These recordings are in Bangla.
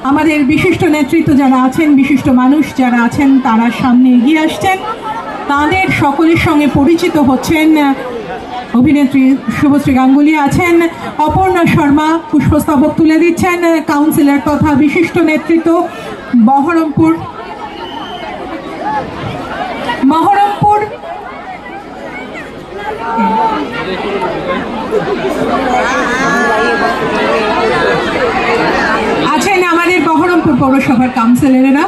আমাদের বিশিষ্ট নেতৃত্ব যারা আছেন, বিশিষ্ট মানুষ যারা আছেন, তারা সামনে এগিয়ে আসছেন। তাদের সকলের সঙ্গে পরিচিত হচ্ছেন অভিনেত্রী শুভশ্রী গাঙ্গুলি আছেন, অপর্ণা শর্মা পুষ্পস্তবক তুলে দিচ্ছেন, কাউন্সিলর তথা বিশিষ্ট নেতৃত্ব বহরমপুর আছেন আমাদের বহরমপুর পৌরসভার কাউন্সিলরেরা।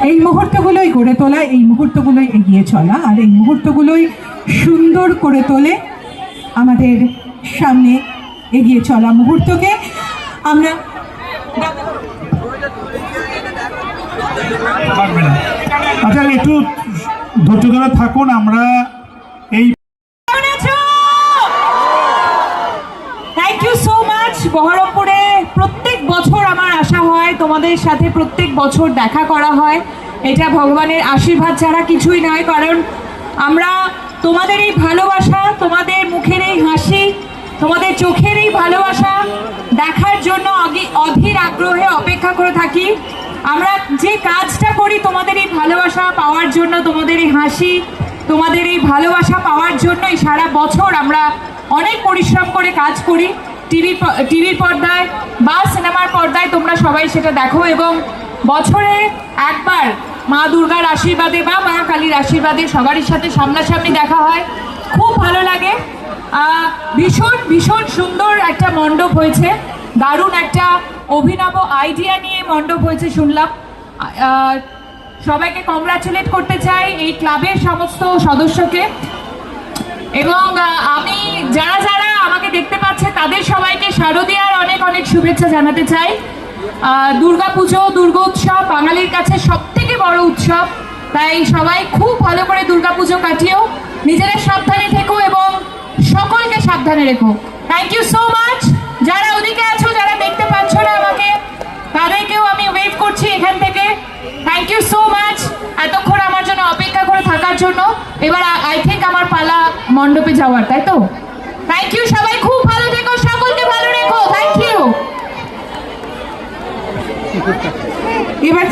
এই মুহূর্তগুলোই গড়ে তোলা, এই মুহূর্তগুলোই এগিয়ে চলা, আর এই মুহূর্তগুলোই সুন্দর করে তোলে আমাদের সামনে এগিয়ে চলা মুহূর্তকে। আমরা আচ্ছা, একটু ধৈর্য ধরে থাকুন। আমরা এই থ্যাংক ইউ সো মাচ। বহরমপুরে প্রত্যেক বছর আমার আসা হয়, তোমাদের সাথে প্রত্যেক বছর দেখা করা হয়। এটা ভগবানের আশীর্বাদ ছাড়া কিছুই নয়, কারণ আমরা তোমাদের এই ভালোবাসা, তোমাদের মুখের এই হাসি, তোমাদের চোখের এই ভালোবাসা দেখার জন্য অধীর আগ্রহে অপেক্ষা করে থাকি। আমরা যে কাজটা করি তোমাদের এই ভালোবাসা পাওয়ার জন্য, তোমাদের এই হাসি, তোমাদের এই ভালোবাসা পাওয়ার জন্যই সারা বছর আমরা অনেক পরিশ্রম করে কাজ করি। টিভির পর্দায় বা সিনেমার পর্দায় তোমরা সবাই সেটা দেখো, এবং বছরে একবার মা দুর্গার আশীর্বাদে বা মা কালীর আশীর্বাদে সবারই সাথে সামনাসামনি দেখা হয়, খুব ভালো লাগে। ভীষণ ভীষণ সুন্দর একটা মণ্ডপ হয়েছে, দারুণ একটা অভিনব আইডিয়া নিয়ে মণ্ডপ হয়েছে শুনলাম। সবাইকে কংগ্রাচুলেট করতে চাই এই ক্লাবের সমস্ত সদস্যকে, এবং আমি যারা যারা আমাকে দেখতে পাচ্ছে তাদের সবাইকে শারদীয়ার অনেক অনেক শুভেচ্ছা জানাতে চাই। দুর্গাপুজো, দুর্গোৎসব বাঙালির কাছে সবথেকে বড় উৎসব, তাই সবাই খুব ভালো করে দুর্গাপুজো কাটিও, নিজেরা সাবধানে থেকো এবং সকলকে সাবধানে রেখো। Thank you so much. যারা ওদিকে আছো, যারা দেখতে পাচ্ছ না আমাকে, তাদেরকেও আমি ওয়েট করছি এখান থেকে। থ্যাংক ইউ সো মাচ এতক্ষণ আমার জন্য অপেক্ষা করে থাকার জন্য। এবার আই থিঙ্ক আমার পালা মণ্ডপে যাওয়ার, তাই তো? থ্যাংক ইউ, সবাই খুব ভালো থেকো, সকলকে ভালো রেখো। Thank you. এবার